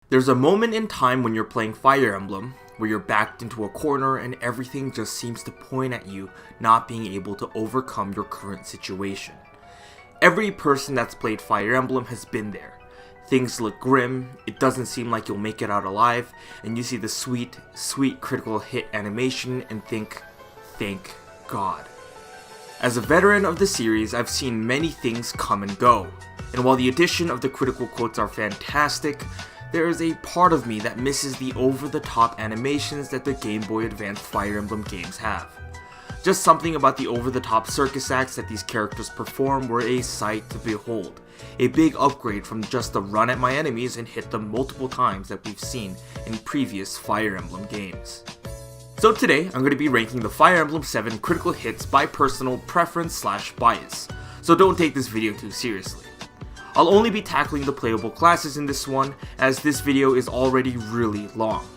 There's a moment in time when you're playing Fire Emblem, where you're backed into a corner and everything just seems to point at you not being able to overcome your current situation. Every person that's played Fire Emblem has been there. Things look grim, it doesn't seem like you'll make it out alive, and you see the sweet, sweet critical hit animation and think, thank God. As a veteran of the series, I've seen many things come and go, and while the addition of the critical quotes are fantastic, there is a part of me that misses the over-the-top animations that the Game Boy Advance Fire Emblem games have. Just something about the over-the-top circus acts that these characters perform were a sight to behold. A big upgrade from just the run at my enemies and hit them multiple times that we've seen in previous Fire Emblem games. So today, I'm going to be ranking the Fire Emblem 7 critical hits by personal preference/bias, so don't take this video too seriously. I'll only be tackling the playable classes in this one, as this video is already really long.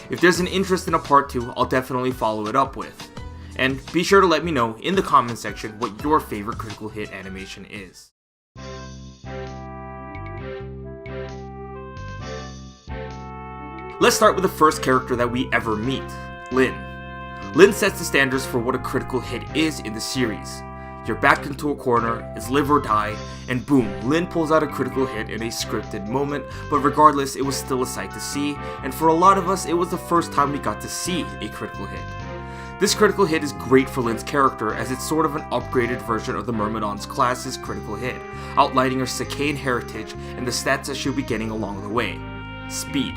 If there's an interest in a part 2, I'll definitely follow it up with. And be sure to let me know in the comment section what your favorite critical hit animation is. Let's start with the first character that we ever meet, Lyn. Lyn sets the standards for what a critical hit is in the series. You're backed into a corner, it's live or die, and boom, Lyn pulls out a critical hit in a scripted moment, but regardless, it was still a sight to see, and for a lot of us, it was the first time we got to see a critical hit. This critical hit is great for Lyn's character, as it's sort of an upgraded version of the Myrmidon's class's critical hit, outlining her Sacaean heritage and the stats that she'll be getting along the way. Speed.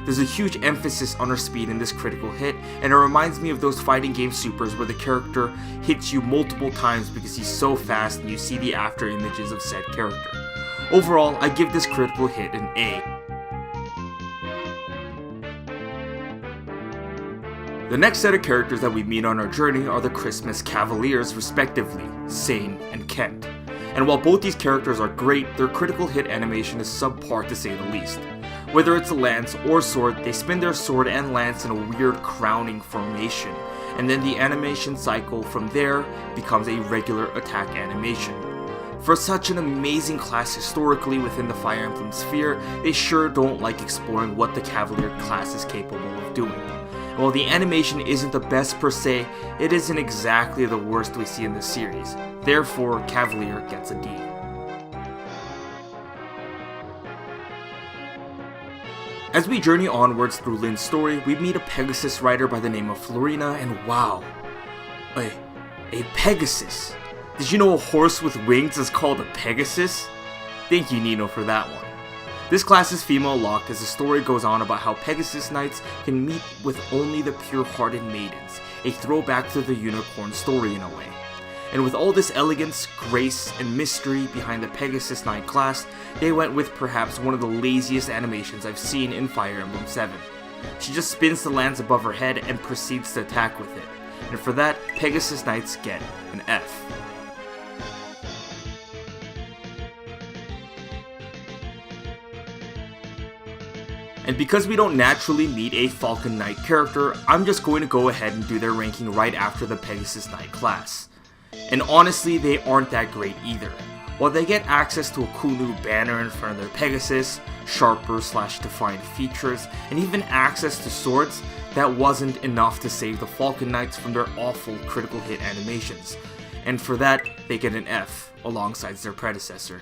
There's a huge emphasis on her speed in this critical hit, and it reminds me of those fighting game supers where the character hits you multiple times because he's so fast and you see the after images of said character. Overall, I give this critical hit an A. The next set of characters that we meet on our journey are the Christmas Cavaliers respectively, Zane and Kent. And while both these characters are great, their critical hit animation is subpar to say the least. Whether it's a lance or sword, they spin their sword and lance in a weird crowning formation, and then the animation cycle from there becomes a regular attack animation. For such an amazing class historically within the Fire Emblem sphere, they sure don't like exploring what the Cavalier class is capable of doing. And while the animation isn't the best per se, it isn't exactly the worst we see in the series. Therefore, Cavalier gets a D. As we journey onwards through Lyn's story, we meet a Pegasus rider by the name of Florina, and wow, a Pegasus. Did you know a horse with wings is called a Pegasus? Thank you, Nino, for that one. This class is female locked as the story goes on about how Pegasus Knights can meet with only the pure-hearted maidens, a throwback to the unicorn story in a way. And with all this elegance, grace, and mystery behind the Pegasus Knight class, they went with perhaps one of the laziest animations I've seen in Fire Emblem 7. She just spins the lance above her head and proceeds to attack with it, and for that, Pegasus Knights get an F. And because we don't naturally meet a Falcon Knight character, I'm just going to go ahead and do their ranking right after the Pegasus Knight class. And honestly, they aren't that great either. While they get access to a cool new banner in front of their Pegasus, sharper/defined features, and even access to swords, that wasn't enough to save the Falcon Knights from their awful critical hit animations. And for that, they get an F alongside their predecessor.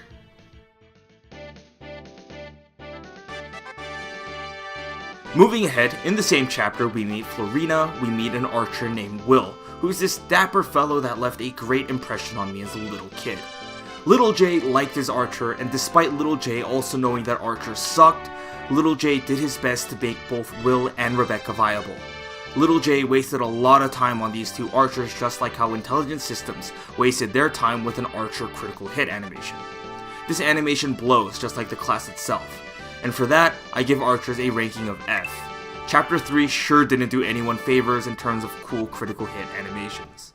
Moving ahead, in the same chapter we meet Florina, we meet an archer named Will, who's this dapper fellow that left a great impression on me as a little kid. Little J liked his archer, and despite Little J also knowing that archers sucked, Little J did his best to make both Will and Rebecca viable. Little J wasted a lot of time on these two archers, just like how Intelligent Systems wasted their time with an archer critical hit animation. This animation blows just like the class itself, and for that, I give archers a ranking of F. Chapter 3 sure didn't do anyone favors in terms of cool critical hit animations.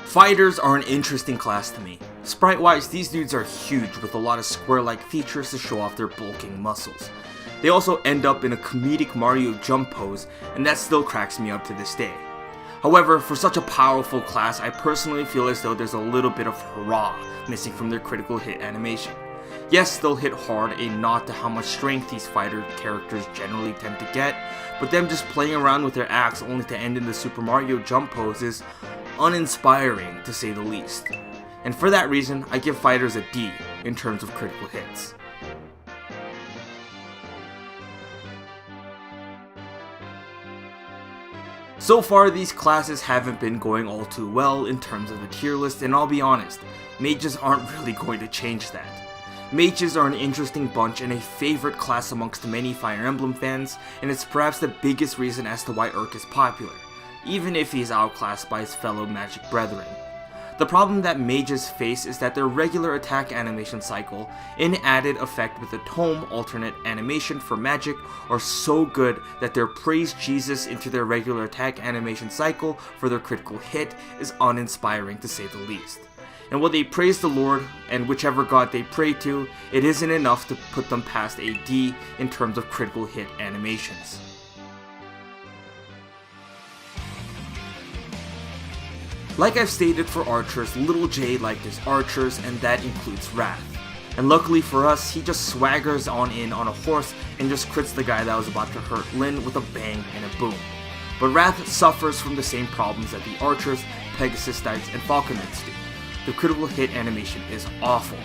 Fighters are an interesting class to me. Sprite-wise, these dudes are huge with a lot of square-like features to show off their bulking muscles. They also end up in a comedic Mario jump pose, and that still cracks me up to this day. However, for such a powerful class, I personally feel as though there's a little bit of hurrah missing from their critical hit animation. Yes, they'll hit hard, a nod to how much strength these fighter characters generally tend to get, but them just playing around with their axe only to end in the Super Mario jump pose is uninspiring to say the least. And for that reason, I give fighters a D in terms of critical hits. So far, these classes haven't been going all too well in terms of the tier list, and I'll be honest, mages aren't really going to change that. Mages are an interesting bunch and a favorite class amongst many Fire Emblem fans, and it's perhaps the biggest reason as to why JaeAIK is popular, even if he's outclassed by his fellow magic brethren. The problem that mages face is that their regular attack animation cycle, in added effect with the tome alternate animation for magic, are so good that their praise Jesus into their regular attack animation cycle for their critical hit is uninspiring to say the least. And while they praise the Lord and whichever god they pray to, it isn't enough to put them past a D in terms of critical hit animations. Like I've stated for archers, little J liked his archers, and that includes Wrath. And luckily for us, he just swaggers on in on a horse and just crits the guy that was about to hurt Lyn with a bang and a boom. But Wrath suffers from the same problems that the archers, Pegasus Knights, and Falcon Knights do. The critical hit animation is awful.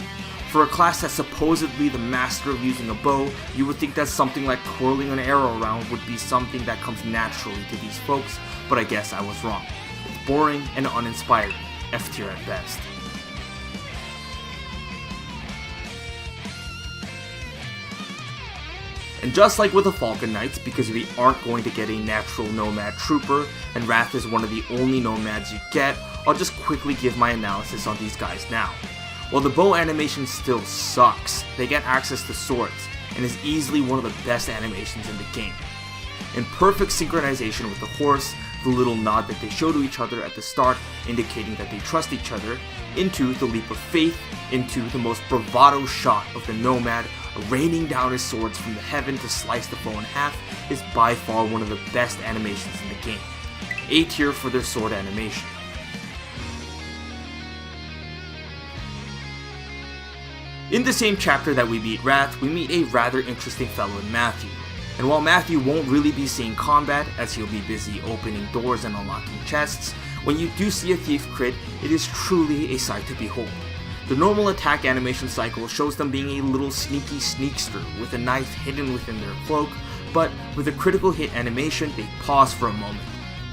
For a class that's supposedly the master of using a bow, you would think that something like twirling an arrow around would be something that comes naturally to these folks, but I guess I was wrong. It's boring and uninspiring, F tier at best. And just like with the Falcon Knights, because we aren't going to get a natural Nomad Trooper, and Wrath is one of the only Nomads you get, I'll just quickly give my analysis on these guys now. While the bow animation still sucks, they get access to swords, and is easily one of the best animations in the game. In perfect synchronization with the horse, the little nod that they show to each other at the start indicating that they trust each other, into the leap of faith, into the most bravado shot of the Nomad raining down his swords from the heaven to slice the foe in half, is by far one of the best animations in the game. A tier for their sword animation. In the same chapter that we meet Wrath, we meet a rather interesting fellow in Matthew. And while Matthew won't really be seeing combat, as he'll be busy opening doors and unlocking chests, when you do see a thief crit, it is truly a sight to behold. The normal attack animation cycle shows them being a little sneaky sneakster with a knife hidden within their cloak, but with a critical hit animation, they pause for a moment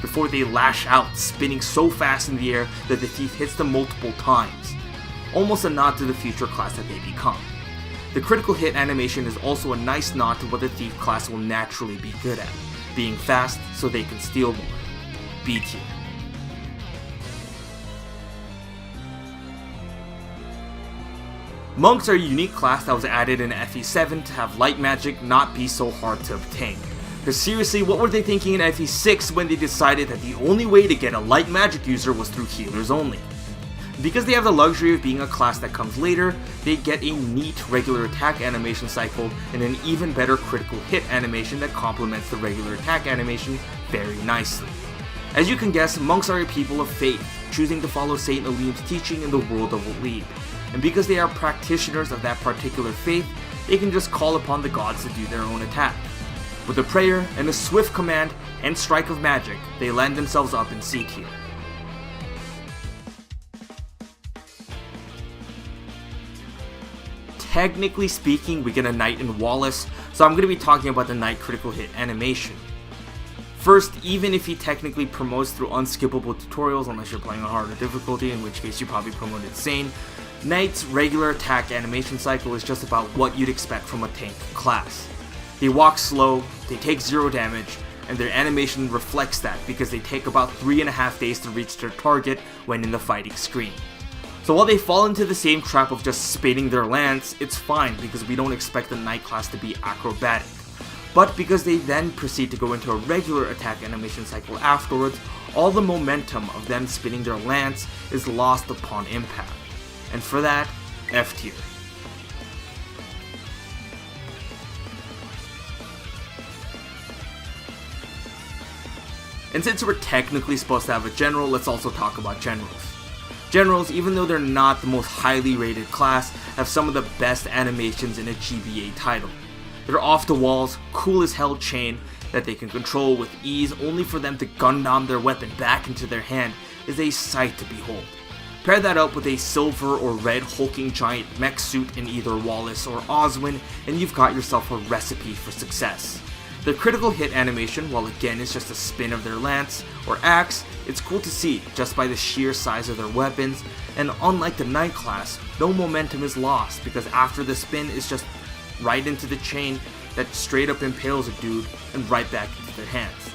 before they lash out, spinning so fast in the air that the thief hits them multiple times. Almost a nod to the future class that they become. The critical hit animation is also a nice nod to what the thief class will naturally be good at, being fast so they can steal more. B tier. Monks are a unique class that was added in FE7 to have light magic not be so hard to obtain. Because seriously, what were they thinking in FE6 when they decided that the only way to get a light magic user was through healers only? Because they have the luxury of being a class that comes later, they get a neat regular attack animation cycle and an even better critical hit animation that complements the regular attack animation very nicely. As you can guess, monks are a people of faith, choosing to follow Saint Alim's teaching in the world of Walib. And because they are practitioners of that particular faith, they can just call upon the gods to do their own attack. With a prayer and a swift command and strike of magic, they land themselves up in C tier. Technically speaking, we get a knight in Wallace, so I'm going to be talking about the knight critical hit animation. First, even if he technically promotes through unskippable tutorials, unless you're playing on harder difficulty, in which case you probably promoted Sane, Knight's regular attack animation cycle is just about what you'd expect from a tank class. They walk slow, they take 0 damage, and their animation reflects that because they take about 3.5 days to reach their target when in the fighting screen. So while they fall into the same trap of just spinning their lance, it's fine because we don't expect the knight class to be acrobatic. But because they then proceed to go into a regular attack animation cycle afterwards, all the momentum of them spinning their lance is lost upon impact. And for that, F tier. And since we're technically supposed to have a general, let's also talk about generals. Generals, even though they're not the most highly rated class, have some of the best animations in a GBA title. They're off the walls, cool as hell chain that they can control with ease, only for them to Gundam their weapon back into their hand is a sight to behold. Pair that up with a silver or red hulking giant mech suit in either Wallace or Oswin, and you've got yourself a recipe for success. Their critical hit animation, while again is just a spin of their lance or axe, it's cool to see just by the sheer size of their weapons, and unlike the Knight class, no momentum is lost because after the spin is just right into the chain that straight up impales a dude and right back into their hands.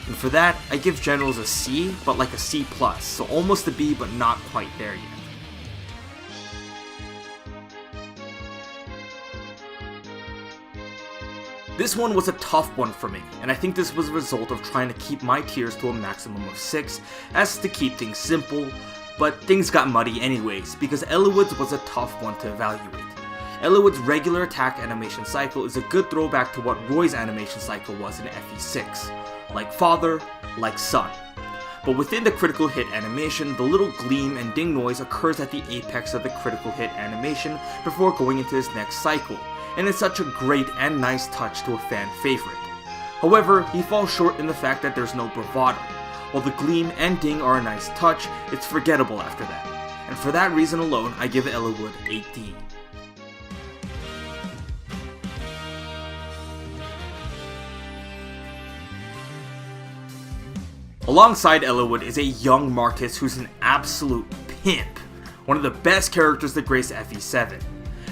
And for that, I give Generals a C, but like a C+, so almost a B but not quite there yet. This one was a tough one for me, and I think this was a result of trying to keep my tiers to a maximum of 6, as to keep things simple, but things got muddy anyways, because Eliwood's was a tough one to evaluate. Eliwood's regular attack animation cycle is a good throwback to what Roy's animation cycle was in FE6. Like father, like son. But within the critical hit animation, the little gleam and ding noise occurs at the apex of the critical hit animation before going into his next cycle, and it's such a great and nice touch to a fan favorite. However, he falls short in the fact that there's no bravado. While the gleam and ding are a nice touch, it's forgettable after that. And for that reason alone, I give Eliwood a D. Alongside Eliwood is a young Marcus who's an absolute pimp, one of the best characters that grace FE7.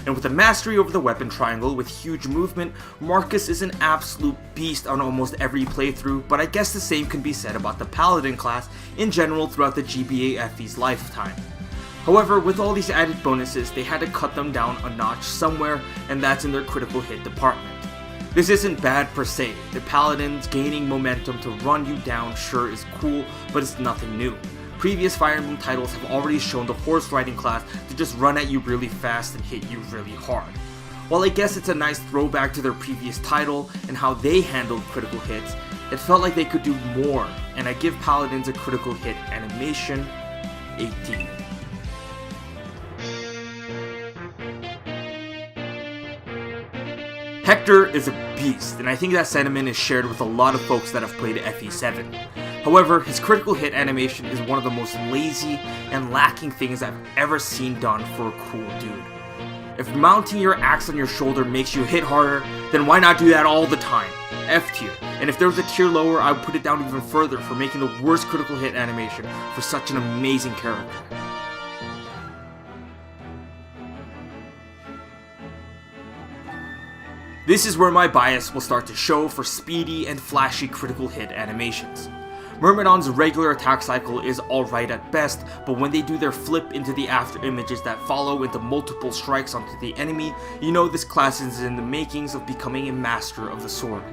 And with a mastery over the weapon triangle with huge movement, Marcus is an absolute beast on almost every playthrough, but I guess the same can be said about the Paladin class in general throughout the GBA FE's lifetime. However, with all these added bonuses, they had to cut them down a notch somewhere, and that's in their critical hit department. This isn't bad per se. The Paladins gaining momentum to run you down sure is cool, but it's nothing new. Previous Fire Emblem titles have already shown the horse riding class to just run at you really fast and hit you really hard. While I guess it's a nice throwback to their previous title and how they handled critical hits, it felt like they could do more, and I give Paladins a critical hit animation 18. Hector is a beast, and I think that sentiment is shared with a lot of folks that have played FE7. However, his critical hit animation is one of the most lazy and lacking things I've ever seen done for a cool dude. If mounting your axe on your shoulder makes you hit harder, then why not do that all the time? F tier. And if there was a tier lower, I would put it down even further for making the worst critical hit animation for such an amazing character. This is where my bias will start to show for speedy and flashy critical hit animations. Myrmidon's regular attack cycle is alright at best, but when they do their flip into the after images that follow into multiple strikes onto the enemy, you know this class is in the makings of becoming a master of the sword.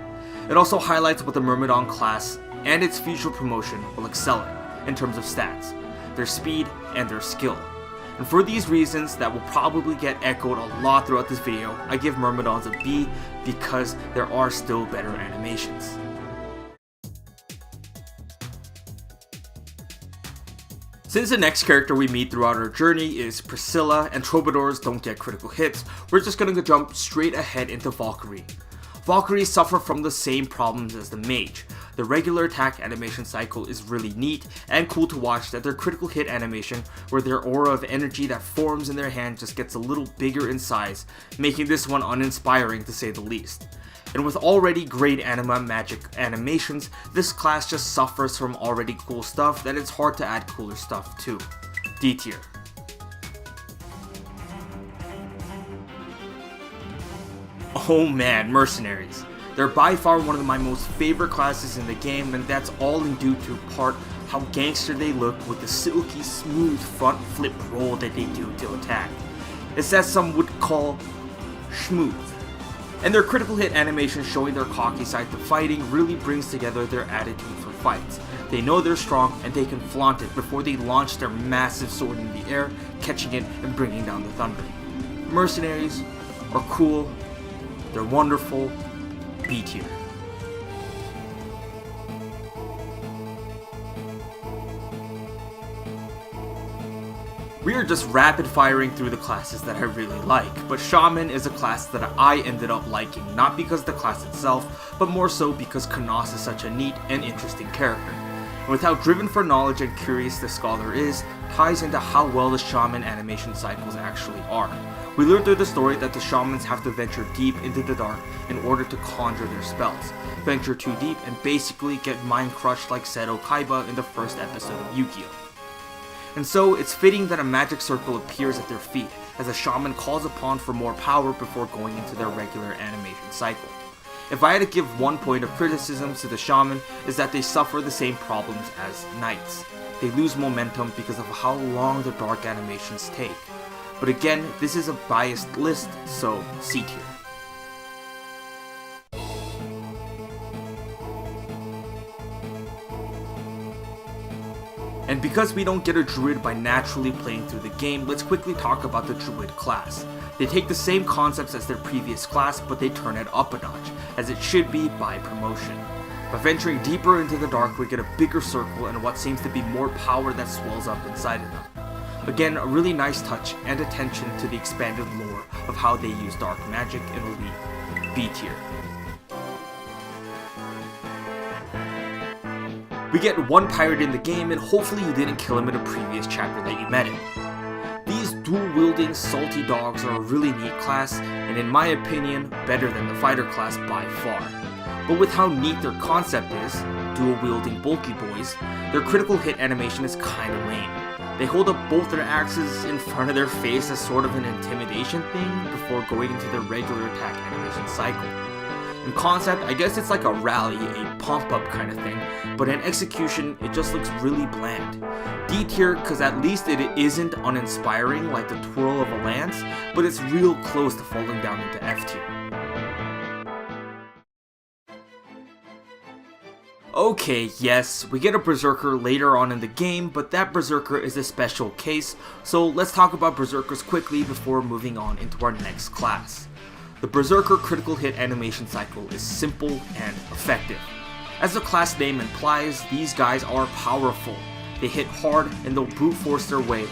It also highlights what the Myrmidon class and its future promotion will excel in terms of stats, their speed and their skill. And for these reasons that will probably get echoed a lot throughout this video, I give Myrmidons a B because there are still better animations. Since the next character we meet throughout our journey is Priscilla and Troubadours don't get critical hits, we're just going to jump straight ahead into Valkyrie. Valkyrie suffer from the same problems as the mage. The regular attack animation cycle is really neat and cool to watch that their critical hit animation, where their aura of energy that forms in their hand just gets a little bigger in size, making this one uninspiring to say the least. And with already great anima magic animations, this class just suffers from already cool stuff that it's hard to add cooler stuff to. D tier. Oh man, Mercenaries. They're by far one of my most favorite classes in the game, and that's all in due to part how gangster they look with the silky smooth front flip roll that they do to attack. It's that some would call schmooth. And their critical hit animation showing their cocky side to fighting really brings together their attitude for fights. They know they're strong and they can flaunt it before they launch their massive sword in the air, catching it and bringing down the thunder. Mercenaries are cool, they're wonderful, B tier. We are just rapid firing through the classes that I really like, but Shaman is a class that I ended up liking, not because of the class itself, but more so because Kanos is such a neat and interesting character. And with how driven for knowledge and curious the scholar is, ties into how well the Shaman animation cycles actually are. We learn through the story that the Shamans have to venture deep into the dark in order to conjure their spells, venture too deep and basically get mind crushed like Seto Kaiba in the first episode of Yu-Gi-Oh! And so, it's fitting that a magic circle appears at their feet, as a shaman calls upon for more power before going into their regular animation cycle. If I had to give one point of criticism to the shaman, is that they suffer the same problems as knights. They lose momentum because of how long the dark animations take. But again, this is a biased list, so C tier. And because we don't get a druid by naturally playing through the game, let's quickly talk about the druid class. They take the same concepts as their previous class, but they turn it up a notch, as it should be by promotion. By venturing deeper into the dark, we get a bigger circle and what seems to be more power that swells up inside of them. Again, a really nice touch and attention to the expanded lore of how they use dark magic in Elite. B tier. We get one pirate in the game, and hopefully you didn't kill him in a previous chapter that you met him. These dual-wielding salty dogs are a really neat class, and in my opinion, better than the fighter class by far. But with how neat their concept is, dual-wielding bulky boys, their critical hit animation is kinda lame. They hold up both their axes in front of their face as sort of an intimidation thing before going into their regular attack animation cycle. In concept, I guess it's like a rally, a pump-up kind of thing, but in execution, it just looks really bland. D tier, cause at least it isn't uninspiring like the twirl of a lance, but it's real close to falling down into F tier. Okay, yes, we get a Berserker later on in the game, but that Berserker is a special case, so let's talk about Berserkers quickly before moving on into our next class. The Berserker critical hit animation cycle is simple and effective. As the class name implies, these guys are powerful. They hit hard and they'll brute force their way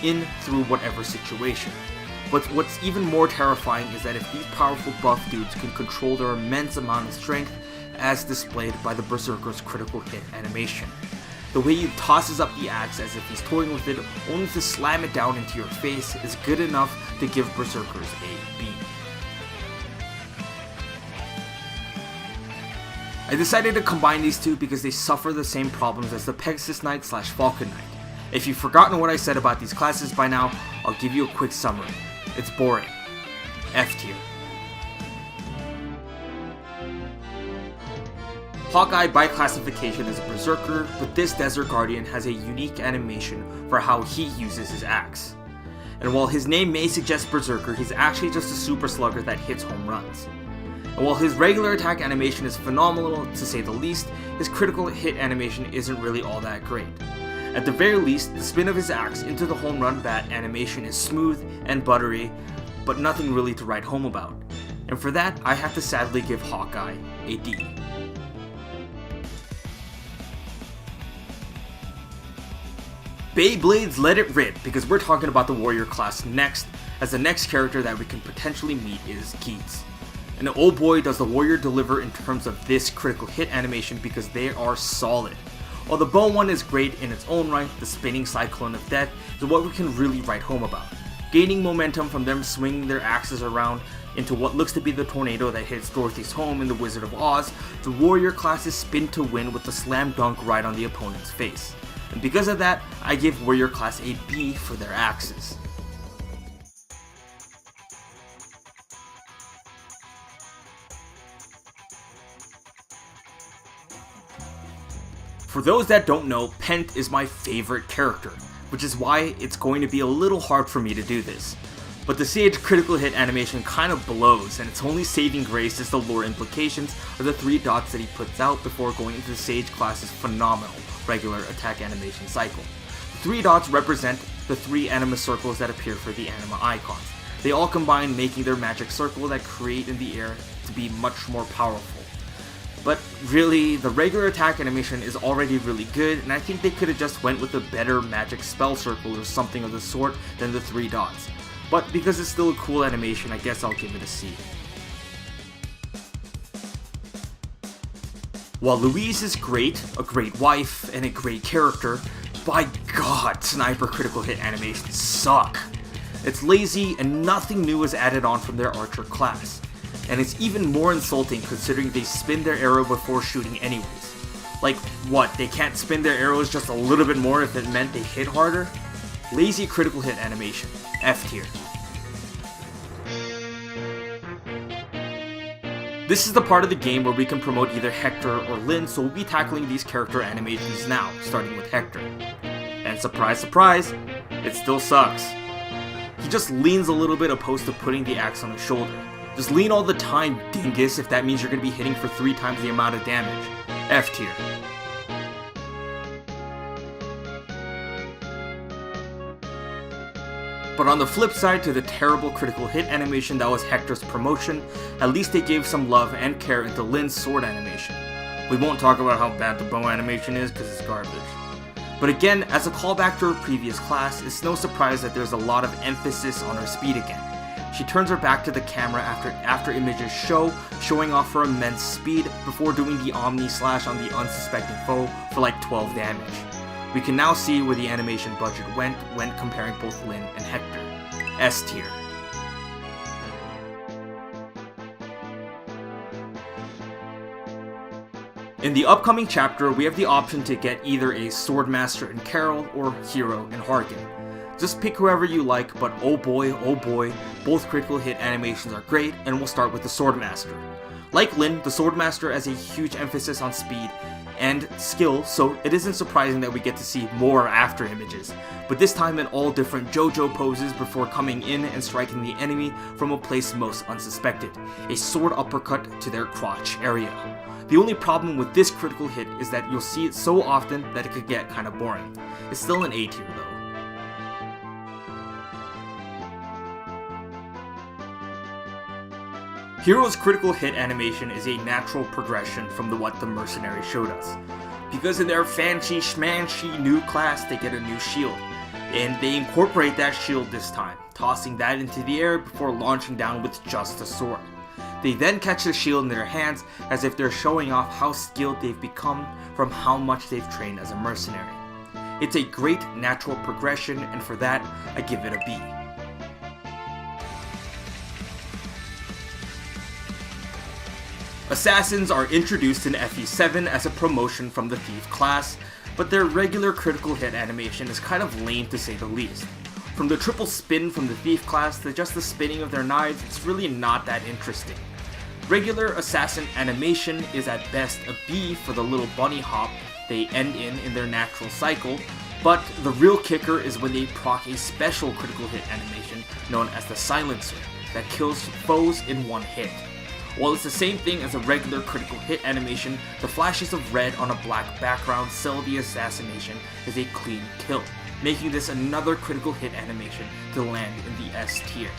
in through whatever situation. But what's even more terrifying is that if these powerful buff dudes can control their immense amount of strength, as displayed by the Berserker's critical hit animation. The way he tosses up the axe as if he's toying with it, only to slam it down into your face, is good enough to give Berserkers a B. I decided to combine these two because they suffer the same problems as the Pegasus Knight / Falcon Knight. If you've forgotten what I said about these classes by now, I'll give you a quick summary. It's boring. F tier. Hawkeye by classification is a Berserker, but this Desert Guardian has a unique animation for how he uses his axe. And while his name may suggest Berserker, he's actually just a super slugger that hits home runs. And while his regular attack animation is phenomenal to say the least, his critical hit animation isn't really all that great. At the very least, the spin of his axe into the home run bat animation is smooth and buttery, but nothing really to write home about. And for that, I have to sadly give Hawkeye a D. Beyblades, let it rip, because we're talking about the warrior class next, as the next character that we can potentially meet is Geats. And oh boy does the warrior deliver in terms of this critical hit animation because they are solid. While the bow one is great in its own right, the spinning cyclone of death is what we can really write home about. Gaining momentum from them swinging their axes around into what looks to be the tornado that hits Dorothy's home in The Wizard of Oz, the warrior classes spin to win with a slam dunk right on the opponent's face. And because of that, I give warrior class a B for their axes. For those that don't know, Pent is my favorite character, which is why it's going to be a little hard for me to do this. But the Sage critical hit animation kind of blows, and its only saving grace is the lore implications of the 3 dots that he puts out before going into the Sage class's phenomenal regular attack animation cycle. The 3 dots represent the 3 anima circles that appear for the anima icons. They all combine making their magic circle that create in the air to be much more powerful. But really, the regular attack animation is already really good, and I think they could have just went with a better magic spell circle or something of the sort than the 3 dots. But because it's still a cool animation, I guess I'll give it a C. While Louise is great, a great wife, and a great character, by God, sniper critical hit animations suck. It's lazy and nothing new is added on from their archer class. And it's even more insulting considering they spin their arrow before shooting anyways. Like, what, they can't spin their arrows just a little bit more if it meant they hit harder? Lazy critical hit animation, F tier. This is the part of the game where we can promote either Hector or Lyn, so we'll be tackling these character animations now, starting with Hector. And surprise surprise, it still sucks. He just leans a little bit opposed to putting the axe on his shoulder. Just lean all the time, dingus, if that means you're going to be hitting for 3 times the amount of damage. F tier. But on the flip side to the terrible critical hit animation that was Hector's promotion, at least they gave some love and care into Lyn's sword animation. We won't talk about how bad the bow animation is because it's garbage. But again, as a callback to her previous class, it's no surprise that there's a lot of emphasis on her speed again. She turns her back to the camera after images showing off her immense speed before doing the Omni Slash on the unsuspecting foe for like 12 damage. We can now see where the animation budget went when comparing both Lyn and Hector. S tier. In the upcoming chapter, we have the option to get either a Swordmaster in Carol or Hero in Hargan. Just pick whoever you like, but oh boy, both critical hit animations are great, and we'll start with the Swordmaster. Like Lyn, the Swordmaster has a huge emphasis on speed and skill, so it isn't surprising that we get to see more after images, but this time in all different JoJo poses before coming in and striking the enemy from a place most unsuspected, a sword uppercut to their crotch area. The only problem with this critical hit is that you'll see it so often that it could get kinda boring. It's still an A tier though. Hero's critical hit animation is a natural progression from what the Mercenaries showed us. Because in their fancy schmancy new class, they get a new shield. And they incorporate that shield this time, tossing that into the air before launching down with just a sword. They then catch the shield in their hands as if they're showing off how skilled they've become from how much they've trained as a mercenary. It's a great natural progression, and for that, I give it a B. Assassins are introduced in FE7 as a promotion from the Thief class, but their regular critical hit animation is kind of lame to say the least. From the triple spin from the Thief class to just the spinning of their knives, it's really not that interesting. Regular assassin animation is at best a B for the little bunny hop they end in their natural cycle, but the real kicker is when they proc a special critical hit animation known as the Silencer that kills foes in one hit. While it's the same thing as a regular critical hit animation, the flashes of red on a black background sell the assassination as a clean kill, making this another critical hit animation to land in the S tier.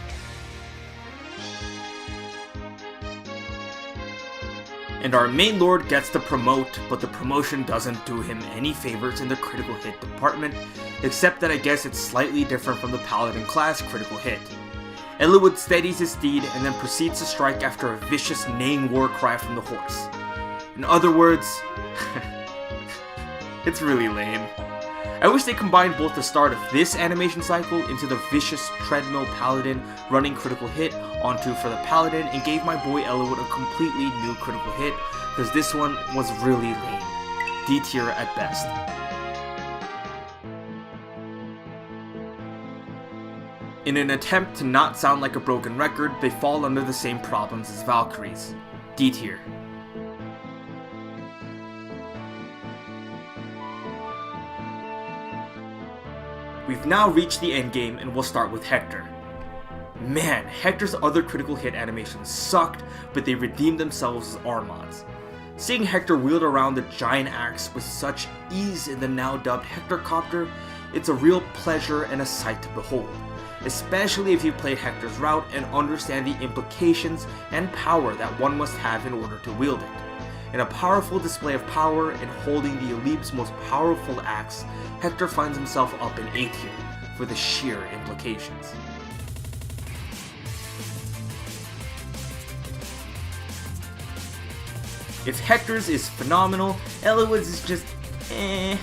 And our main lord gets to promote, but the promotion doesn't do him any favors in the critical hit department, except that I guess it's slightly different from the paladin class critical hit. Eliwood steadies his steed and then proceeds to strike after a vicious neighing war cry from the horse. In other words, it's really lame. I wish they combined both the start of this animation cycle into the vicious treadmill paladin running critical hit onto for the paladin and gave my boy Eliwood a completely new critical hit, because this one was really lame. D tier at best. In an attempt to not sound like a broken record, they fall under the same problems as Valkyries. D tier. We've now reached the endgame and we'll start with Hector. Man, Hector's other critical hit animations sucked, but they redeemed themselves as Armods. Seeing Hector wield around the giant axe with such ease in the now dubbed Hectorcopter, it's a real pleasure and a sight to behold, especially if you played Hector's route and understand the implications and power that one must have in order to wield it. In a powerful display of power and holding the Elite's most powerful axe, Hector finds himself up in A tier for the sheer implications. If Hector's is phenomenal, Eliwood's is just eh.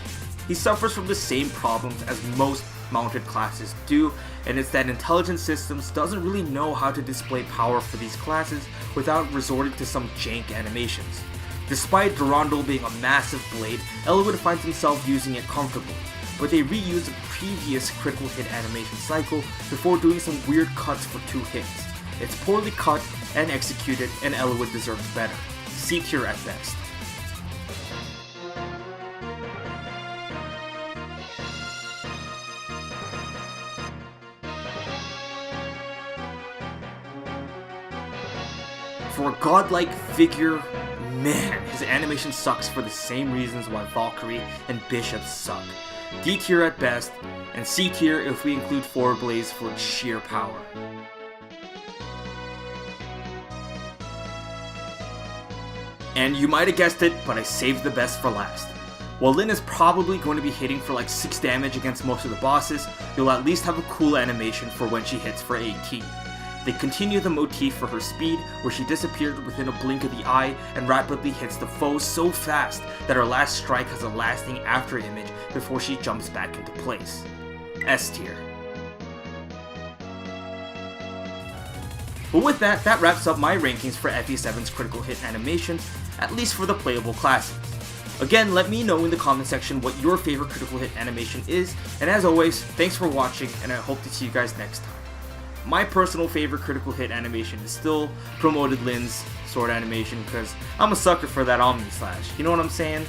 He suffers from the same problems as most mounted classes do, and it's that intelligent systems doesn't really know how to display power for these classes without resorting to some jank animations. Despite Durandal being a massive blade, Eliwood finds himself using it comfortably, but they reuse a previous critical hit animation cycle before doing some weird cuts for 2 hits. It's poorly cut and executed, and Eliwood deserves better. C tier at best. For a godlike figure, man, his animation sucks for the same reasons why Valkyrie and Bishop suck. D tier at best, and C tier if we include Forward Blaze for its sheer power. And you might have guessed it, but I saved the best for last. While Lyn is probably going to be hitting for like 6 damage against most of the bosses, you'll at least have a cool animation for when she hits for 18. They continue the motif for her speed, where she disappeared within a blink of the eye and rapidly hits the foes so fast that her last strike has a lasting after image before she jumps back into place. S tier. But with that wraps up my rankings for FE7's critical hit animation, at least for the playable classes. Again, let me know in the comment section what your favorite critical hit animation is, and as always, thanks for watching, and I hope to see you guys next time. My personal favorite critical hit animation is still Promoted Lyn's sword animation, because I'm a sucker for that Omni Slash, you know what I'm saying?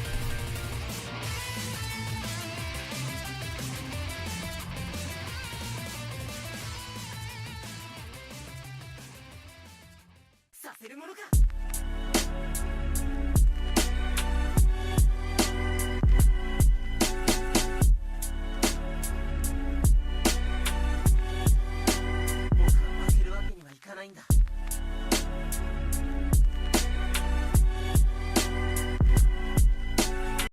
させるものか